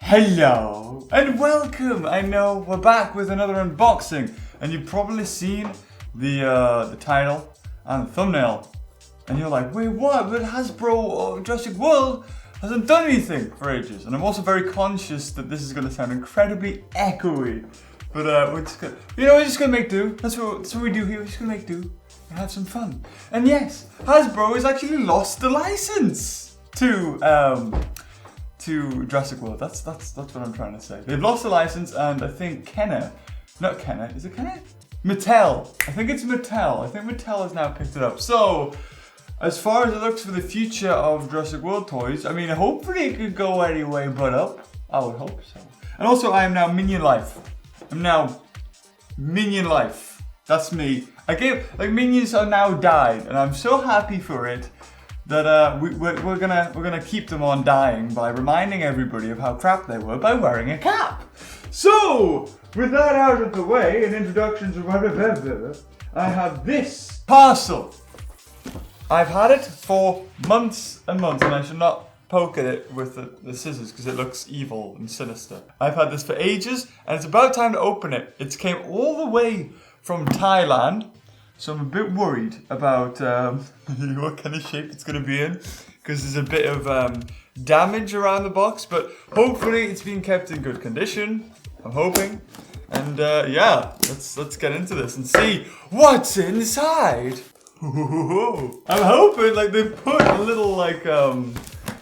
Hello and welcome. I know we're back with another unboxing, and you've probably seen the title and the thumbnail, and you're like, wait, what? But Hasbro or Jurassic World hasn't done anything for ages. And I'm also very conscious that this is going to sound incredibly echoey, but we're just gonna, we're just gonna make do. That's what we do here. We're just gonna make do and have some fun. And yes, Hasbro has actually lost the license to Jurassic World. That's what I'm trying to say. They've lost the license, and I think is it Kenner? Mattel. I think it's Mattel. I think Mattel has now picked it up. So, as far as it looks for the future of Jurassic World toys, I mean, hopefully it could go any way but up. I would hope so. And also, I am now Minion Life. I'm now Minion Life. That's me. Minions are now died, and I'm so happy for it that we're gonna keep them on dying by reminding everybody of how crap they were by wearing a cap. So, with that out of the way, and introductions of I have this parcel. I've had it for months and months, and I should not poke at it with the scissors because it looks evil and sinister. I've had this for ages, and it's about time to open it. It came all the way from Thailand. So I'm a bit worried about what kind of shape it's going to be in, because there's a bit of damage around the box, but hopefully it's been kept in good condition. I'm hoping, and yeah, let's get into this and see what's inside. I'm hoping they put a little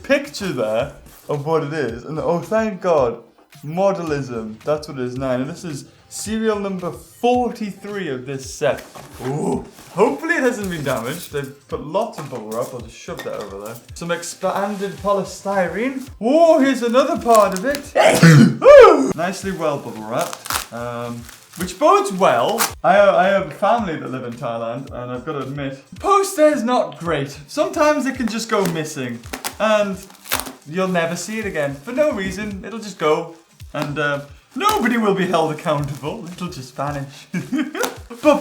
picture there of what it is, and oh thank God, modelism. That's what it is now, and this is serial number 43 of this set. Ooh. Hopefully it hasn't been damaged. They've put lots of bubble wrap. I'll just shove that over there. Some expanded polystyrene. Oh, here's another part of it. Nicely well bubble wrapped, which bodes well. I have a family that live in Thailand, and I've got to admit, the poster is not great. Sometimes it can just go missing, and you'll never see it again for no reason. It'll just go, and nobody will be held accountable. It'll just vanish. Oh,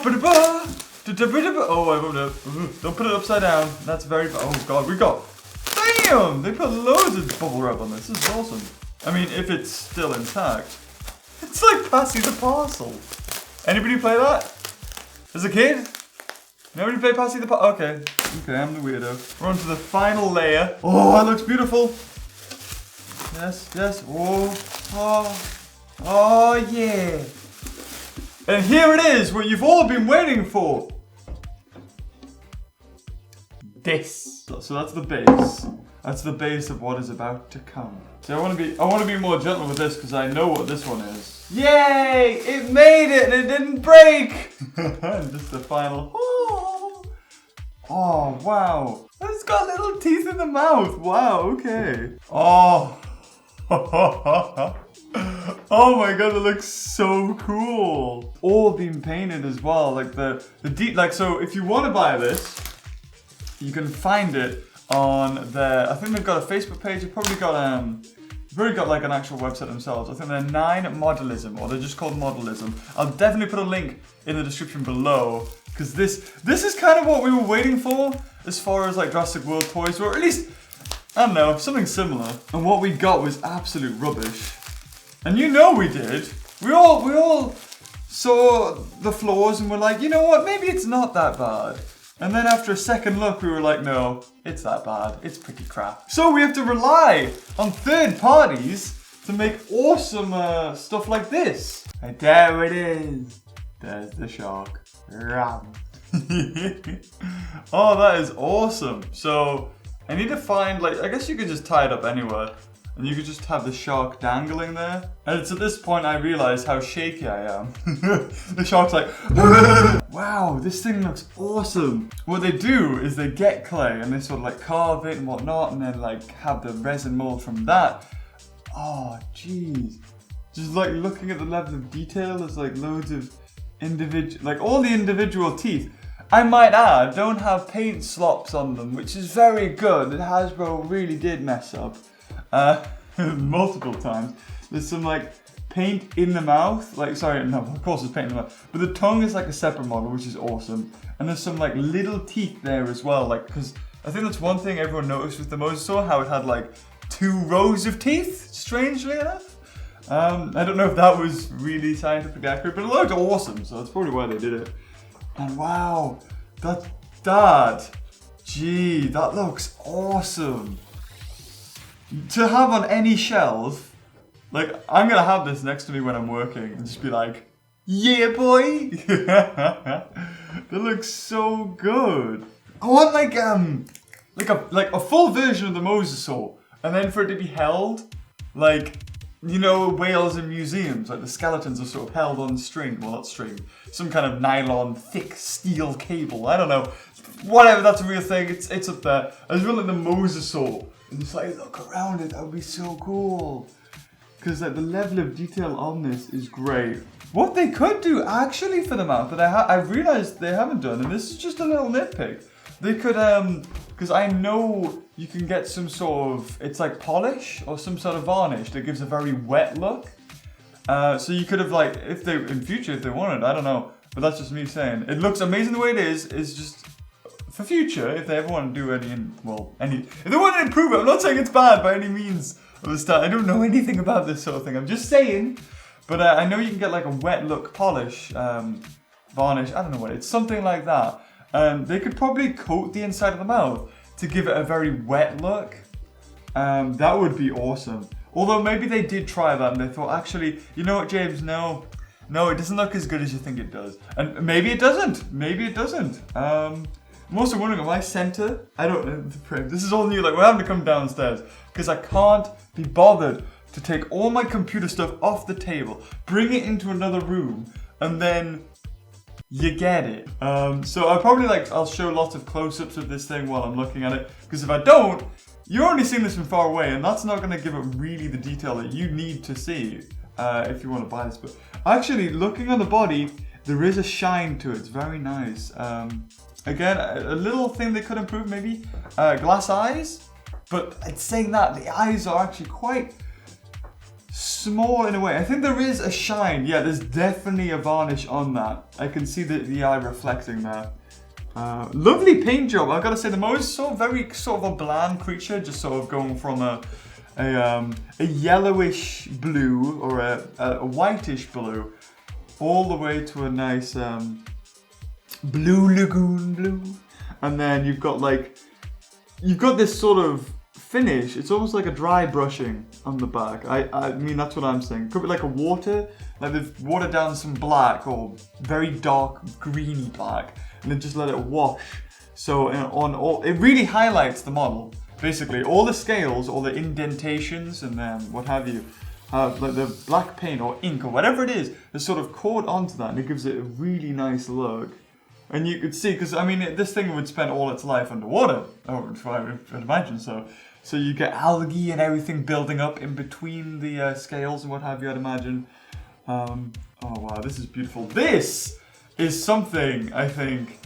I wrote it. Don't put it upside down. That's very. Oh God, we got. Damn! They put loads of bubble wrap on this. This is awesome. I mean, if it's still intact, it's like passing the parcel. Anybody play that as a kid? Nobody play passing the parcel? Okay, I'm the weirdo. We're on to the final layer. Oh, that looks beautiful. Yes. Oh yeah. And here it is, what you've all been waiting for. This. So that's the base. That's the base of what is about to come. So I want to be more gentle with this because I know what this one is. Yay! It made it and it didn't break. Just the final. Oh wow! It's got little teeth in the mouth. Wow. Okay. Oh. Oh my God, it looks so cool. All been painted as well, like the deep, so if you want to buy this, you can find it on their, I think they've got a Facebook page, they've probably got an actual website themselves. I think they're 9 Modelism, or they're just called Modelism. I'll definitely put a link in the description below, because this is kind of what we were waiting for as far as Jurassic World toys, or at least, I don't know, something similar. And what we got was absolute rubbish. And you know we did. We all saw the flaws and were like, you know what, maybe it's not that bad. And then after a second look, we were like, no, it's that bad. It's pretty crap. So we have to rely on third parties to make awesome stuff like this. And there it is. There's the shark. Ram. Oh, that is awesome. So I need to find, I guess you could just tie it up anywhere. And you could just have the shark dangling there. And it's at this point I realize how shaky I am. The shark's like, wow, this thing looks awesome. What they do is they get clay and they sort of carve it and whatnot, and then have the resin mold from that. Oh, jeez. Just looking at the level of detail, there's loads of individual, all the individual teeth. I might add, don't have paint slops on them, which is very good. Hasbro really did mess up. Multiple times. There's some paint in the mouth. Sorry, no, of course there's paint in the mouth. But the tongue is a separate model, which is awesome. And there's some little teeth there as well. Because I think that's one thing everyone noticed with the Mosasaurus, how it had 2 rows of teeth, strangely enough. I don't know if that was really scientifically accurate, but it looked awesome, so that's probably why they did it. And wow, gee, that looks awesome. To have on any shelf, like, I'm gonna have this next to me when I'm working and just be like, yeah, boy! That looks so good. I want like a full version of the Mosasaur, and then for it to be held, like, you know, whales in museums, like the skeletons are sort of held on string, well not string, some kind of nylon, thick steel cable, I don't know. Whatever, that's a real thing, it's up there. I just want like the Mosasaur, and just like look around it, that would be so cool. Because like the level of detail on this is great. What they could do actually for the mouth that I realized they haven't done, and this is just a little nitpick. They could, because I know you can get some sort of, it's like polish or some sort of varnish that gives a very wet look. So you could have like, if they, in future, if they wanted, I don't know, but that's just me saying. It looks amazing the way it is just, for future, if they ever want to do if they want to improve it, I'm not saying it's bad by any means of the start. I don't know anything about this sort of thing, I'm just saying. But I know you can get like a wet look polish, varnish, I don't know what, it's something like that. They could probably coat the inside of the mouth to give it a very wet look. That would be awesome. Although maybe they did try that and they thought, actually, you know what, James, no, it doesn't look as good as you think it does. And maybe it doesn't, I'm also wondering, am I center? I don't know, this is all new, like we're having to come downstairs because I can't be bothered to take all my computer stuff off the table, bring it into another room, and then you get it. So I'll show lots of close-ups of this thing while I'm looking at it, because if I don't, you're only seeing this from far away, and that's not gonna give it really the detail that you need to see if you wanna buy this. But actually, looking on the body, there is a shine to it, it's very nice. Again, a little thing they could improve maybe, glass eyes, but it's saying that, the eyes are actually quite small in a way. I think there is a shine. Yeah, there's definitely a varnish on that. I can see the eye reflecting there. Lovely paint job. I've got to say, the Mosasaur, very sort of a bland creature, just sort of going from a yellowish blue or a whitish blue all the way to a nice blue lagoon blue. And then you've got this sort of finish. It's almost like a dry brushing on the back. I mean, that's what I'm saying. Could be like a water, like they've watered down some black or very dark greeny black and then just let it wash. So it really highlights the model. Basically, all the scales, all the indentations and what have you, have like the black paint or ink or whatever it is sort of caught onto that, and it gives it a really nice look. And you could see, because I mean, this thing would spend all its life underwater, or I would imagine so. So you get algae and everything building up in between the scales and what have you, I'd imagine. Oh wow, this is beautiful. This is something I think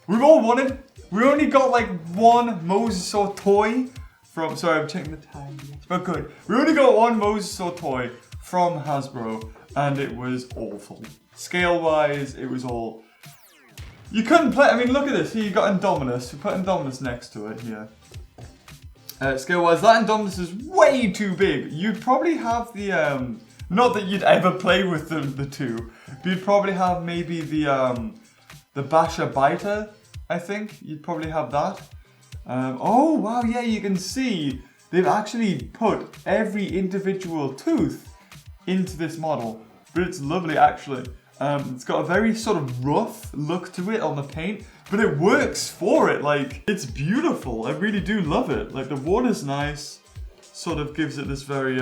we've all wanted. We only got like one Mosasaur toy from, sorry, I'm checking the time, but good. We only got one Mosasaur toy from Hasbro, and it was awful. Scale-wise, it was all, you couldn't play, I mean, look at this. Here you got Indominus. We put Indominus next to it here. Scale-wise, that Indominus is way too big. You'd probably have the, not that you'd ever play with the two, but you'd probably have maybe the Basha Biter, I think. You'd probably have that. Oh, wow, yeah, you can see they've actually put every individual tooth into this model. But it's lovely, actually. It's got a very sort of rough look to it on the paint, but it works for it. Like, it's beautiful. I really do love it. Like, the water's nice, sort of gives it this very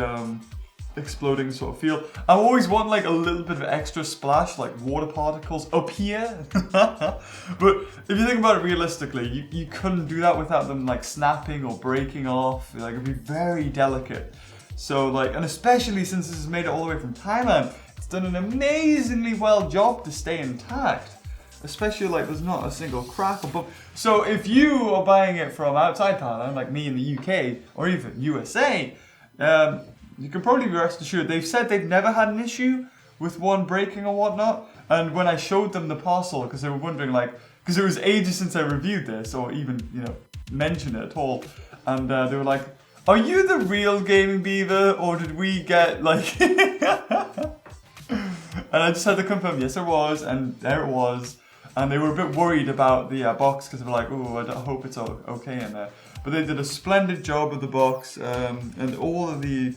exploding sort of feel. I always want like a little bit of extra splash, like water particles up here. But if you think about it realistically, you couldn't do that without them like snapping or breaking off. Like, it'd be very delicate. So like, and especially since this is made it all the way from Thailand, it's done an amazingly well job to stay intact. Especially like there's not a single crack or bump. So if you are buying it from outside Thailand, like me in the UK or even USA, you can probably be rest assured they've said they've never had an issue with one breaking or whatnot. And when I showed them the parcel, because they were wondering like, because it was ages since I reviewed this or even, you know, mentioned it at all. And they were like, Are you the real Gaming Beaver, or did we get like... And I just had to confirm, yes, it was, and there it was. And they were a bit worried about the box because they were like, oh, I hope it's okay in there. But they did a splendid job of the box, and all of the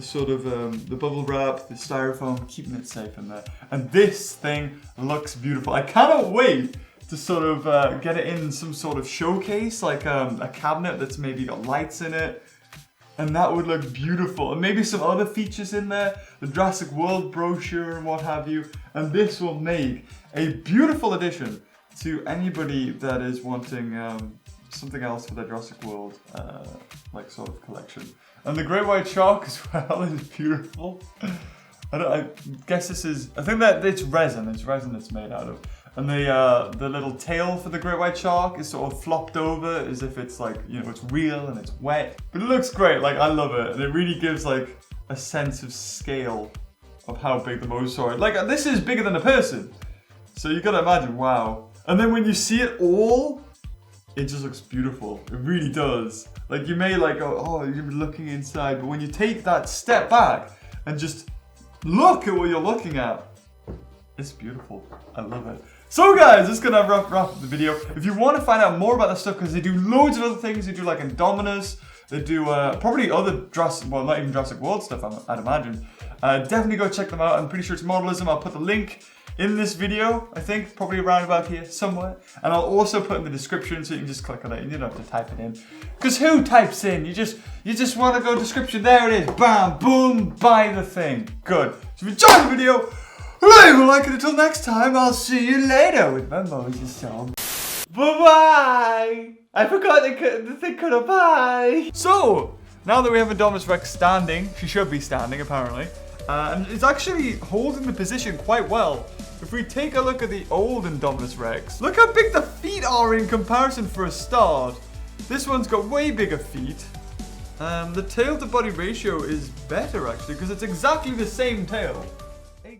sort of the bubble wrap, the styrofoam, keeping it safe in there. And this thing looks beautiful. I cannot wait to sort of get it in some sort of showcase, like a cabinet that's maybe got lights in it. And that would look beautiful. And maybe some other features in there, the Jurassic World brochure and what have you. And this will make a beautiful addition to anybody that is wanting something else for their Jurassic World like sort of collection. And the great white shark as well is beautiful. I guess this is, I think that it's resin it's made out of. And the little tail for the great white shark is sort of flopped over as if it's like, you know, it's real and it's wet. But it looks great, like I love it. And it really gives like a sense of scale of how big the Mosasaurus is. Like this is bigger than a person. So you gotta imagine, wow. And then when you see it all, it just looks beautiful. It really does. Like you may like go, oh, you're looking inside. But when you take that step back and just look at what you're looking at, it's beautiful. I love it. So guys, this is gonna wrap up the video. If you want to find out more about this stuff, because they do loads of other things. They do like Indominus. They do probably other Jurassic, well, not even Jurassic World stuff, I'd imagine. Definitely go check them out. I'm pretty sure it's Modelism. I'll put the link in this video, I think, probably around about here somewhere. And I'll also put in the description so you can just click on it. You don't have to type it in. Because who types in? You just want to go description. There it is. Bam, boom, buy the thing. Good. So if you enjoyed the video, leave a like, and until next time, I'll see you later with my Moses song. Bye-bye! I forgot the thing could have bye! So, now that we have Indominus Rex standing, she should be standing apparently, and it's actually holding the position quite well. If we take a look at the old Indominus Rex, look how big the feet are in comparison for a start. This one's got way bigger feet. The tail to body ratio is better actually, because it's exactly the same tail.